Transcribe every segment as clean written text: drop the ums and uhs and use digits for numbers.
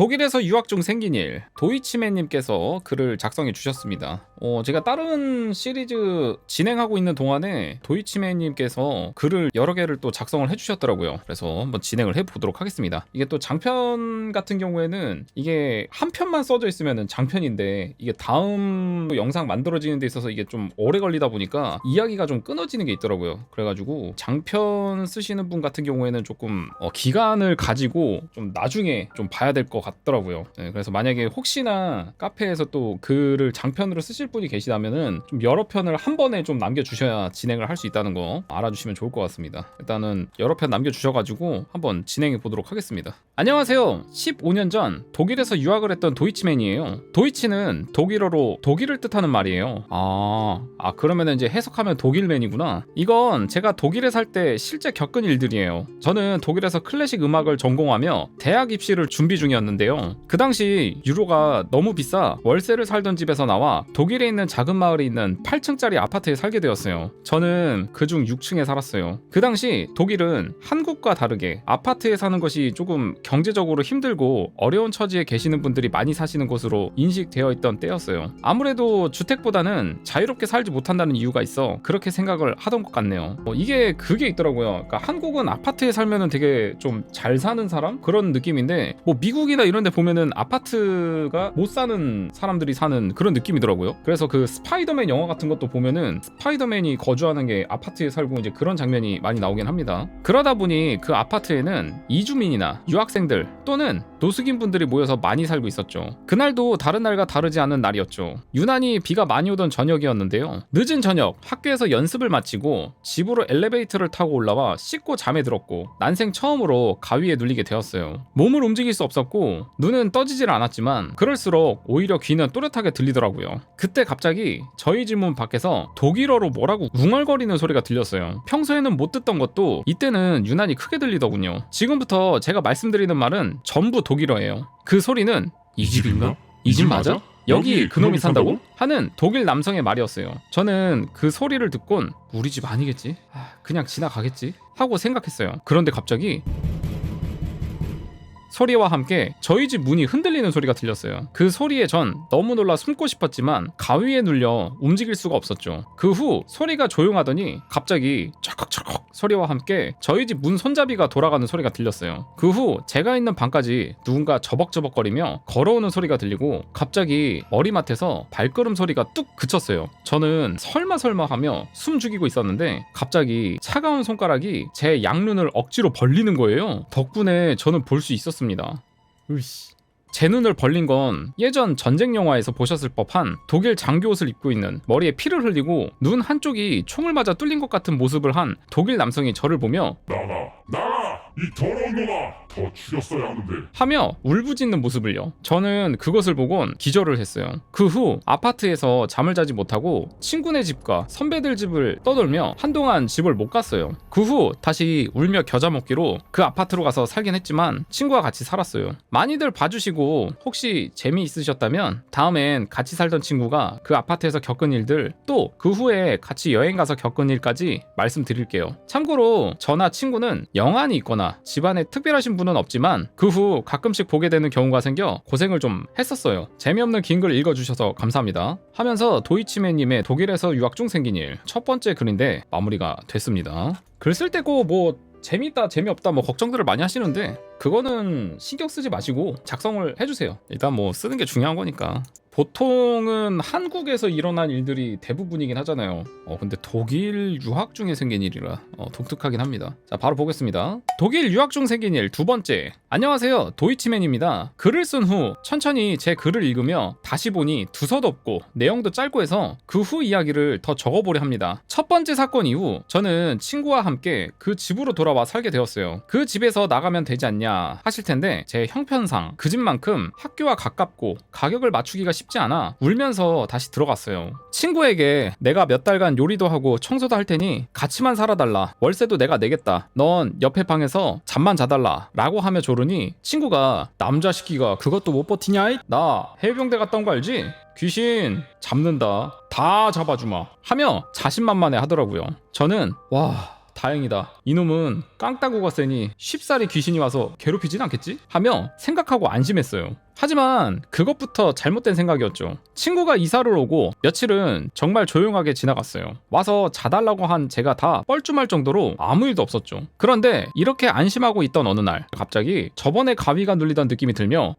독일에서 유학 중 생긴 일, 도이치맨님께서 글을 작성해 주셨습니다. 제가 다른 시리즈 진행하고 있는 동안에 도이치맨님께서 글을 여러 개를 또 작성을 해주셨더라고요. 그래서 한번 진행을 해보도록 하겠습니다. 이게 또 장편 같은 경우에는 이게 한 편만 써져 있으면 장편인데 이게 다음 영상 만들어지는 데 있어서 이게 좀 오래 걸리다 보니까 이야기가 좀 끊어지는 게 있더라고요. 그래가지고 장편 쓰시는 분 같은 경우에는 조금 기간을 가지고 좀 나중에 좀 봐야 될 것 같더라고요. 네, 그래서 만약에 혹시나 카페에서 또 글을 장편으로 쓰실 분이 계시다면은 좀 여러 편을 한 번에 좀 남겨주셔야 진행을 할 수 있다는 거 알아주시면 좋을 것 같습니다. 일단은 여러 편 남겨주셔가지고 한번 진행해 보도록 하겠습니다. 안녕하세요. 15년 전 독일에서 유학을 했던 도이치맨이에요. 도이치는 독일어로 독일을 뜻하는 말이에요. 그러면은 이제 해석하면 독일맨이구나. 이건 제가 독일에 살 때 실제 겪은 일들이에요. 저는 독일에서 클래식 음악을 전공하며 대학 입시를 준비 중이었는데요. 그 당시 유로가 너무 비싸 월세를 살던 집에서 나와 독일에 있는 작은 마을에 있는 8층짜리 아파트에 살게 되었어요. 저는 그중 6층에 살았어요. 그 당시 독일은 한국과 다르게 아파트에 사는 것이 조금 경제적으로 힘들고 어려운 처지에 계시는 분들이 많이 사시는 곳으로 인식되어 있던 때였어요. 아무래도 주택보다는 자유롭게 살지 못한다는 이유가 있어 그렇게 생각을 하던 것 같네요. 이게 그게 있더라고요. 그러니까 한국은 아파트에 살면은 되게 좀 잘 사는 사람? 그런 느낌인데 미국이나 이런 데 보면은 아파트가 못 사는 사람들이 사는 그런 느낌이더라고요. 그래서 그 스파이더맨 영화 같은 것도 보면은 스파이더맨이 거주하는 게 아파트에 살고 이제 그런 장면이 많이 나오긴 합니다. 그러다 보니 그 아파트에는 이주민이나 유학생들 또는 노숙인 분들이 모여서 많이 살고 있었죠. 그날도 다른 날과 다르지 않은 날이었죠. 유난히 비가 많이 오던 저녁이었는데요. 늦은 저녁 학교에서 연습을 마치고 집으로 엘리베이터를 타고 올라와 씻고 잠에 들었고 난생 처음으로 가위에 눌리게 되었어요. 몸을 움직일 수 없었고 눈은 떠지질 않았지만 그럴수록 오히려 귀는 또렷하게 들리더라고요. 그때 갑자기 저희 집 문 밖에서 독일어로 뭐라고 웅얼거리는 소리가 들렸어요. 평소에는 못 듣던 것도 이때는 유난히 크게 들리더군요. 지금부터 제가 말씀드리는 말은 전부 독일어예요. 그 소리는 이 집인가? 이 집 맞아? 여기 그놈이 산다고? 하는 독일 남성의 말이었어요. 저는 그 소리를 듣곤 우리 집 아니겠지? 그냥 지나가겠지? 하고 생각했어요. 그런데 갑자기 소리와 함께 저희 집 문이 흔들리는 소리가 들렸어요. 그 소리에 전 너무 놀라 숨고 싶었지만 가위에 눌려 움직일 수가 없었죠. 그 후 소리가 조용하더니 갑자기 쩔컥쩔컥 소리와 함께 저희 집 문 손잡이가 돌아가는 소리가 들렸어요. 그 후 제가 있는 방까지 누군가 저벅저벅거리며 걸어오는 소리가 들리고 갑자기 머리맡에서 발걸음 소리가 뚝 그쳤어요. 저는 설마 하며 숨 죽이고 있었는데 갑자기 차가운 손가락이 제 양눈을 억지로 벌리는 거예요. 덕분에 저는 볼 수 있었습니다. 으이씨. 제 눈을 벌린 건 예전 전쟁 영화에서 보셨을 법한 독일 장교 옷을 입고 있는 머리에 피를 흘리고 눈 한쪽이 총을 맞아 뚫린 것 같은 모습을 한 독일 남성이 저를 보며 나가! 이 더러운 놈아! 더 죽였어야 하는데 하며 울부짖는 모습을요. 저는 그것을 보곤 기절을 했어요. 그 후 아파트에서 잠을 자지 못하고 친구네 집과 선배들 집을 떠돌며 한동안 집을 못 갔어요. 그 후 다시 울며 겨자 먹기로 그 아파트로 가서 살긴 했지만 친구와 같이 살았어요. 많이들 봐주시고 혹시 재미있으셨다면 다음엔 같이 살던 친구가 그 아파트에서 겪은 일들 또 그 후에 같이 여행 가서 겪은 일까지 말씀드릴게요. 참고로 저나 친구는 영안이 있거나 집안에 특별하신 분은 없지만 그 후 가끔씩 보게 되는 경우가 생겨 고생을 좀 했었어요. 재미없는 긴 글 읽어주셔서 감사합니다. 하면서 도이치맨님의 독일에서 유학 중 생긴 일 첫 번째 글인데 마무리가 됐습니다. 글 쓸 때고 재밌다 재미없다 걱정들을 많이 하시는데 그거는 신경 쓰지 마시고 작성을 해주세요. 일단 쓰는 게 중요한 거니까. 보통은 한국에서 일어난 일들이 대부분이긴 하잖아요. 근데 독일 유학 중에 생긴 일이라 독특하긴 합니다. 자, 바로 보겠습니다. 독일 유학 중 생긴 일 두 번째. 안녕하세요, 도이치맨입니다. 글을 쓴 후 천천히 제 글을 읽으며 다시 보니 두서없고 내용도 짧고 해서 그 후 이야기를 더 적어보려 합니다. 첫 번째 사건 이후 저는 친구와 함께 그 집으로 돌아와 살게 되었어요. 그 집에서 나가면 되지 않냐 하실 텐데 제 형편상 그 집만큼 학교와 가깝고 가격을 맞추기가 쉽지 않아 울면서 다시 들어갔어요. 친구에게 내가 몇 달간 요리도 하고 청소도 할 테니 같이만 살아달라, 월세도 내가 내겠다, 넌 옆에 방에서 잠만 자달라 라고 하며 조르니 친구가 남자 시끼가 그것도 못 버티냐? 나 해병대 갔다 온 거 알지? 귀신 잡는다, 다 잡아주마 하며 자신만만해 하더라고요. 저는 와 다행이다. 이놈은 깡따구가 세니 쉽사리 귀신이 와서 괴롭히진 않겠지? 하며 생각하고 안심했어요. 하지만 그것부터 잘못된 생각이었죠. 친구가 이사를 오고 며칠은 정말 조용하게 지나갔어요. 와서 자달라고 한 제가 다 뻘쭘할 정도로 아무 일도 없었죠. 그런데 이렇게 안심하고 있던 어느 날 갑자기 저번에 가위가 눌리던 느낌이 들며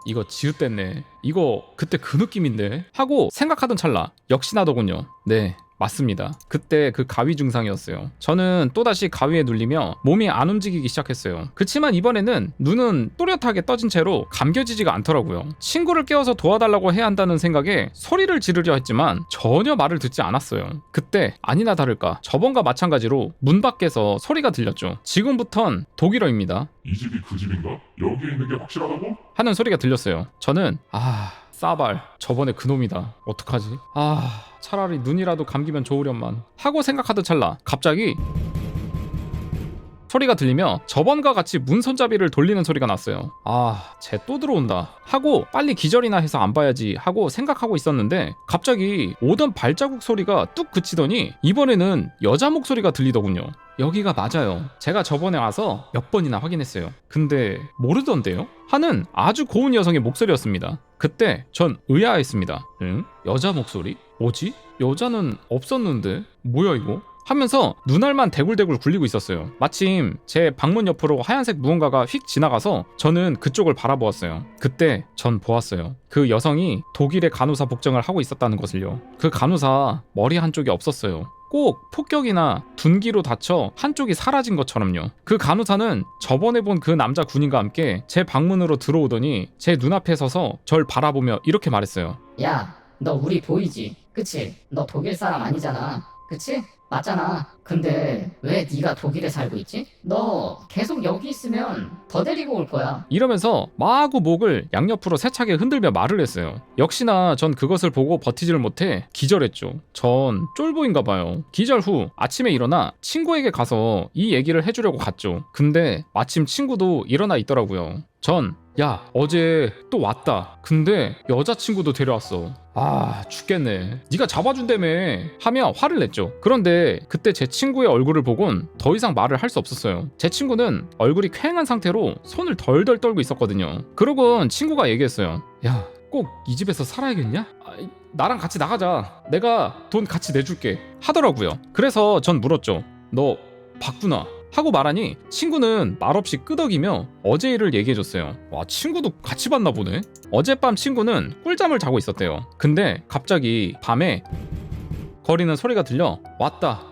이거 지읒됐네. 이거 그때 그 느낌인데 하고 생각하던 찰나 역시나더군요. 네, 맞습니다. 그때 그 가위 증상이었어요. 저는 또다시 가위에 눌리며 몸이 안 움직이기 시작했어요. 그치만 이번에는 눈은 또렷하게 떠진 채로 감겨지지가 않더라고요. 친구를 깨워서 도와달라고 해야 한다는 생각에 소리를 지르려 했지만 전혀 말을 듣지 않았어요. 그때 아니나 다를까 저번과 마찬가지로 문 밖에서 소리가 들렸죠. 지금부턴 독일어입니다. 이 집이 그 집인가? 여기에 있는 게 확실하다고? 하는 소리가 들렸어요. 저는 싸발 저번에 그놈이다. 어떡하지? 차라리 눈이라도 감기면 좋으련만 하고 생각하던 찰나 갑자기 소리가 들리며 저번과 같이 문 손잡이를 돌리는 소리가 났어요. 쟤 또 들어온다 하고 빨리 기절이나 해서 안 봐야지 하고 생각하고 있었는데 갑자기 오던 발자국 소리가 뚝 그치더니 이번에는 여자 목소리가 들리더군요. 여기가 맞아요. 제가 저번에 와서 몇 번이나 확인했어요. 근데 모르던데요? 하는 아주 고운 여성의 목소리였습니다. 그때 전 의아했습니다. 응? 여자 목소리? 뭐지? 여자는 없었는데? 뭐야 이거? 하면서 눈알만 대굴대굴 굴리고 있었어요. 마침 제 방문 옆으로 하얀색 무언가가 휙 지나가서 저는 그쪽을 바라보았어요. 그때 전 보았어요. 그 여성이 독일의 간호사 복장을 하고 있었다는 것을요. 그 간호사 머리 한쪽이 없었어요. 꼭 폭격이나 둔기로 다쳐 한쪽이 사라진 것처럼요. 그 간호사는 저번에 본 그 남자 군인과 함께 제 방문으로 들어오더니 제 눈앞에 서서 절 바라보며 이렇게 말했어요. 야, 너 우리 보이지? 그치? 너 독일 사람 아니잖아. 그치? 맞잖아. 근데 왜 네가 독일에 살고 있지? 너 계속 여기 있으면 더 데리고 올 거야. 이러면서 마구 목을 양옆으로 세차게 흔들며 말을 했어요. 역시나 전 그것을 보고 버티지를 못해 기절했죠. 전 쫄보인가 봐요. 기절 후 아침에 일어나 친구에게 가서 이 얘기를 해주려고 갔죠. 근데 마침 친구도 일어나 있더라고요. 전 야, 어제 또 왔다. 근데 여자친구도 데려왔어. 죽겠네. 네가 잡아준다며 하며 화를 냈죠. 그런데 그때 제 친구의 얼굴을 보곤 더 이상 말을 할 수 없었어요. 제 친구는 얼굴이 퀭한 상태로 손을 덜덜 떨고 있었거든요. 그러곤 친구가 얘기했어요. 야, 꼭 이 집에서 살아야겠냐? 나랑 같이 나가자. 내가 돈 같이 내줄게 하더라고요. 그래서 전 물었죠. 너 봤구나 하고 말하니 친구는 말없이 끄덕이며 어제 일을 얘기해줬어요. 와, 친구도 같이 봤나 보네. 어젯밤 친구는 꿀잠을 자고 있었대요. 근데 갑자기 밤에 거리는 소리가 들려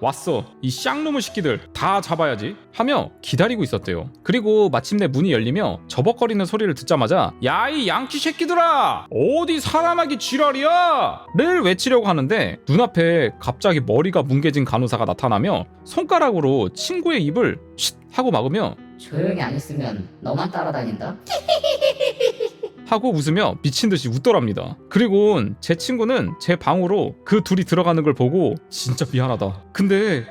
왔어 이 쌍놈의 새끼들 다 잡아야지 하며 기다리고 있었대요. 그리고 마침내 문이 열리며 저벅거리는 소리를 듣자마자 야, 이 양키 새끼들아 어디 사람하기 지랄이야 를 외치려고 하는데 눈앞에 갑자기 머리가 뭉개진 간호사가 나타나며 손가락으로 친구의 입을 쉿 하고 막으며 조용히 안 있으면 너만 따라다닌다. 하고 웃으며 미친듯이 웃더랍니다. 그리고 제 친구는 제 방으로 그 둘이 들어가는 걸 보고 진짜 미안하다. 근데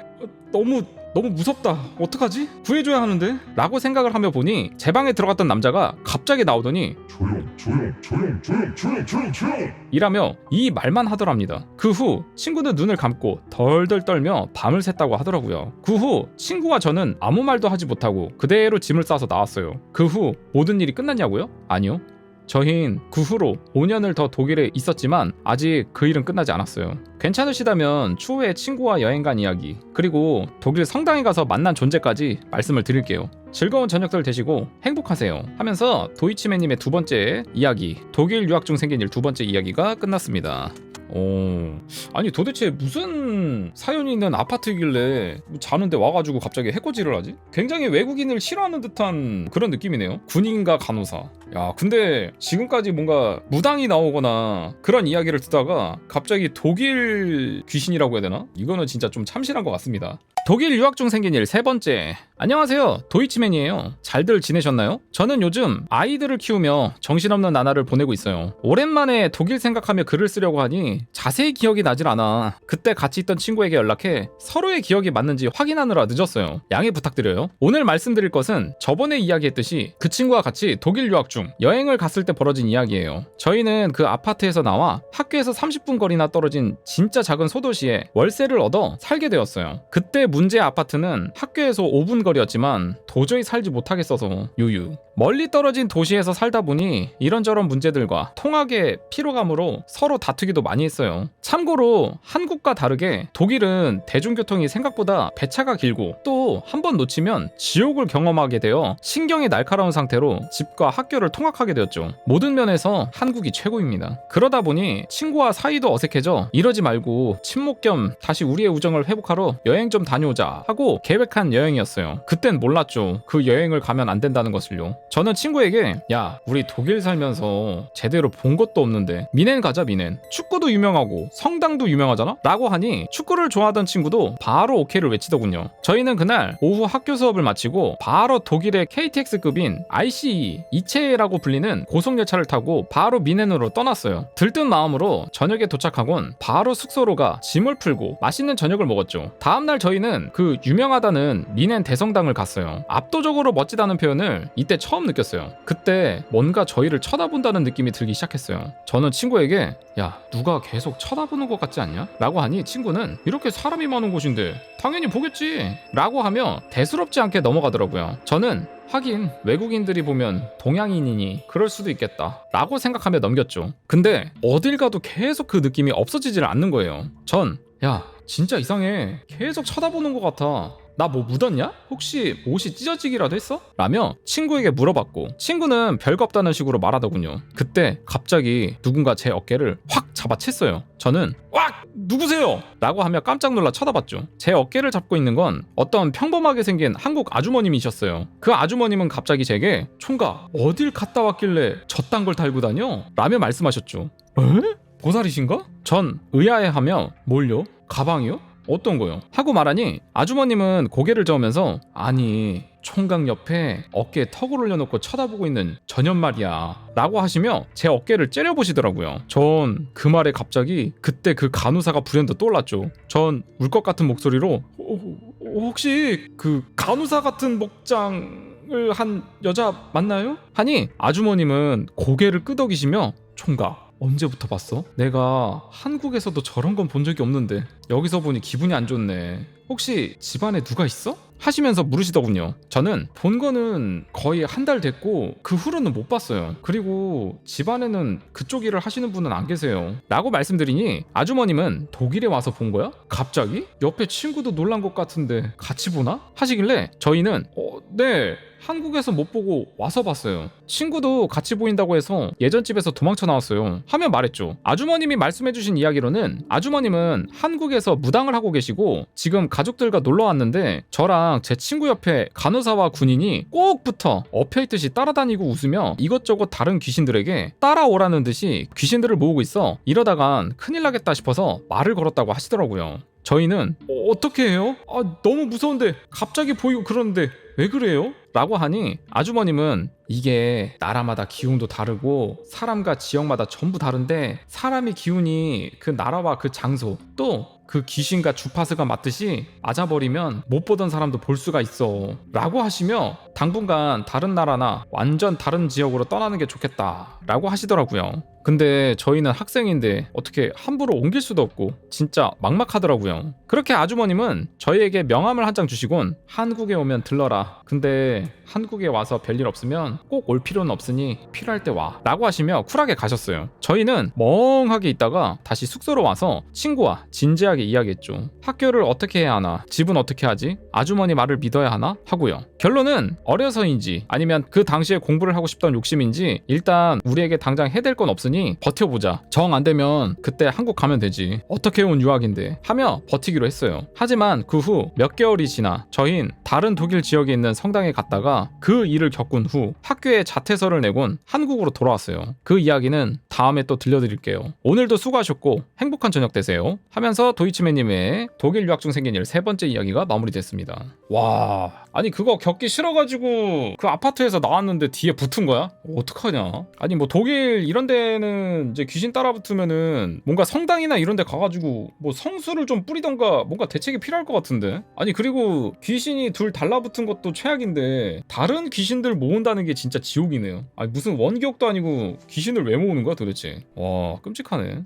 너무 무섭다. 어떡하지? 구해줘야 하는데? 라고 생각을 하며 보니 제 방에 들어갔던 남자가 갑자기 나오더니 조용 이라며 이 말만 하더랍니다. 그 후 친구는 눈을 감고 덜덜 떨며 밤을 샜다고 하더라고요. 그 후 친구와 저는 아무 말도 하지 못하고 그대로 짐을 싸서 나왔어요. 그 후 모든 일이 끝났냐고요? 아니요. 저흰 그 후로 5년을 더 독일에 있었지만 아직 그 일은 끝나지 않았어요. 괜찮으시다면 추후에 친구와 여행 간 이야기 그리고 독일 성당에 가서 만난 존재까지 말씀을 드릴게요. 즐거운 저녁들 되시고 행복하세요 하면서 도이치맨님의 두 번째 이야기 독일 유학 중 생긴 일 두 번째 이야기가 끝났습니다. 아니 도대체 무슨 사연이 있는 아파트이길래 자는데 와가지고 갑자기 해코지를 하지? 굉장히 외국인을 싫어하는 듯한 그런 느낌이네요. 군인과 간호사. 야, 근데 지금까지 뭔가 무당이 나오거나 그런 이야기를 듣다가 갑자기 독일 귀신이라고 해야 되나? 이거는 진짜 좀 참신한 것 같습니다. 독일 유학 중 생긴 일 세 번째 안녕하세요, 도이치맨이에요. 잘들 지내셨나요? 저는 요즘 아이들을 키우며 정신없는 나날을 보내고 있어요. 오랜만에 독일 생각하며 글을 쓰려고 하니 자세히 기억이 나질 않아. 그때 같이 있던 친구에게 연락해 서로의 기억이 맞는지 확인하느라 늦었어요. 양해 부탁드려요. 오늘 말씀드릴 것은 저번에 이야기했듯이 그 친구와 같이 독일 유학 중 여행을 갔을 때 벌어진 이야기예요. 저희는 그 아파트에서 나와 학교에서 30분 거리나 떨어진 진짜 작은 소도시에 월세를 얻어 살게 되었어요. 그때 문제의 아파트는 학교에서 5분 거리였지만 도저히 살지 못하겠어서 유유. 멀리 떨어진 도시에서 살다 보니 이런저런 문제들과 통학의 피로감으로 서로 다투기도 많이 했어요. 참고로 한국과 다르게 독일은 대중교통이 생각보다 배차가 길고 또 한 번 놓치면 지옥을 경험하게 되어 신경이 날카로운 상태로 집과 학교를 통학하게 되었죠. 모든 면에서 한국이 최고입니다. 그러다 보니 친구와 사이도 어색해져 이러지 말고 친목 겸 다시 우리의 우정을 회복하러 여행 좀 다녀오자 하고 계획한 여행이었어요. 그땐 몰랐죠. 그 여행을 가면 안 된다는 것을요. 저는 친구에게 야, 우리 독일 살면서 제대로 본 것도 없는데 미넨 가자. 미넨 축구도 유명하고 성당도 유명하잖아? 라고 하니 축구를 좋아하던 친구도 바로 오케이를 외치더군요. 저희는 그날 오후 학교 수업을 마치고 바로 독일의 KTX급인 ICE 이체라고 불리는 고속열차를 타고 바로 미넨으로 떠났어요. 들뜬 마음으로 저녁에 도착하곤 바로 숙소로 가 짐을 풀고 맛있는 저녁을 먹었죠. 다음날 저희는 그 유명하다는 미넨 대성당을 갔어요. 압도적으로 멋지다는 표현을 이때 처음 느꼈어요. 그때 뭔가 저희를 쳐다본다는 느낌이 들기 시작했어요. 저는 친구에게 야, 누가 계속 쳐다보는 것 같지 않냐? 라고 하니 친구는 이렇게 사람이 많은 곳인데 당연히 보겠지 라고 하며 대수롭지 않게 넘어가더라고요. 저는 하긴 외국인들이 보면 동양인이니 그럴 수도 있겠다 라고 생각하며 넘겼죠. 근데 어딜 가도 계속 그 느낌이 없어지질 않는 거예요. 전 야, 진짜 이상해. 계속 쳐다보는 것 같아. 나 뭐 묻었냐? 혹시 옷이 찢어지기라도 했어? 라며 친구에게 물어봤고 친구는 별거 없다는 식으로 말하더군요. 그때 갑자기 누군가 제 어깨를 확 잡아챘어요. 저는 왁! 누구세요? 라고 하며 깜짝 놀라 쳐다봤죠. 제 어깨를 잡고 있는 건 어떤 평범하게 생긴 한국 아주머님이셨어요. 그 아주머님은 갑자기 제게 총각 어딜 갔다 왔길래 저딴 걸 달고 다녀? 라며 말씀하셨죠. 에? 보살이신가? 전 의아해하며 뭘요? 가방이요? 어떤 거요? 하고 말하니 아주머님은 고개를 저으면서 아니 총각 옆에 어깨에 턱을 올려놓고 쳐다보고 있는 저년 말이야 라고 하시며 제 어깨를 째려보시더라고요. 전 그 말에 갑자기 그때 그 간호사가 불현듯 떠올랐죠. 전 울 것 같은 목소리로 혹시 그 간호사 같은 목장을 한 여자 맞나요? 하니 아주머님은 고개를 끄덕이시며 총각 언제부터 봤어? 내가 한국에서도 저런 건 본 적이 없는데 여기서 보니 기분이 안 좋네. 혹시 집안에 누가 있어? 하시면서 물으시더군요. 저는 본 거는 거의 한 달 됐고 그 후로는 못 봤어요. 그리고 집안에는 그쪽 일을 하시는 분은 안 계세요 라고 말씀드리니 아주머님은 독일에 와서 본 거야? 갑자기? 옆에 친구도 놀란 것 같은데 같이 보나? 하시길래 저희는 네, 한국에서 못 보고 와서 봤어요. 친구도 같이 보인다고 해서 예전 집에서 도망쳐 나왔어요 하며 말했죠. 아주머님이 말씀해주신 이야기로는 아주머님은 한국에서 무당을 하고 계시고 지금 가족들과 놀러 왔는데 저랑 제 친구 옆에 간호사와 군인이 꼭 붙어 엎혀있듯이 따라다니고 웃으며 이것저것 다른 귀신들에게 따라오라는 듯이 귀신들을 모으고 있어 이러다간 큰일 나겠다 싶어서 말을 걸었다고 하시더라고요. 저희는 어떻게 해요? 너무 무서운데 갑자기 보이고 그러는데 왜 그래요? 라고 하니 아주머님은 이게 나라마다 기운도 다르고 사람과 지역마다 전부 다른데 사람의 기운이 그 나라와 그 장소 또 그 귀신과 주파수가 맞듯이 맞아버리면 못 보던 사람도 볼 수가 있어 라고 하시며 당분간 다른 나라나 완전 다른 지역으로 떠나는 게 좋겠다 라고 하시더라고요. 근데 저희는 학생인데 어떻게 함부로 옮길 수도 없고 진짜 막막하더라고요. 그렇게 아주머님은 저희에게 명함을 한 장 주시곤 한국에 오면 들러라. 근데 한국에 와서 별일 없으면 꼭 올 필요는 없으니 필요할 때 와 라고 하시며 쿨하게 가셨어요. 저희는 멍하게 있다가 다시 숙소로 와서 친구와 진지하게 이야기했죠. 학교를 어떻게 해야 하나? 집은 어떻게 하지? 아주머니 말을 믿어야 하나? 하고요. 결론은 어려서인지 아니면 그 당시에 공부를 하고 싶던 욕심인지 일단 우리에게 당장 해댈 건 없으니 버텨보자. 정 안 되면 그때 한국 가면 되지. 어떻게 온 유학인데 하며 버티기로 했어요. 하지만 그 후 몇 개월이 지나 저희는 다른 독일 지역에 있는 성당에 갔다가 그 일을 겪은 후 학교에 자퇴서를 내곤 한국으로 돌아왔어요. 그 이야기는 다음에 또 들려드릴게요. 오늘도 수고하셨고 행복한 저녁 되세요 하면서 도이치맨님의 독일 유학 중 생긴 일 세 번째 이야기가 마무리됐습니다. 와, 아니 그거 겪기 싫어가지고 그 아파트에서 나왔는데 뒤에 붙은 거야? 어떡하냐? 아니 뭐 독일 이런 데는 이제 귀신 따라 붙으면은 뭔가 성당이나 이런 데 가가지고 뭐 성수를 좀 뿌리던가 뭔가 대책이 필요할 것 같은데. 아니 그리고 귀신이 둘 달라붙은 것도 최악인데 다른 귀신들 모은다는 게 진짜 지옥이네요. 아니 무슨 원기옥도 아니고 귀신을 왜 모으는 거야 도대체. 와 끔찍하네.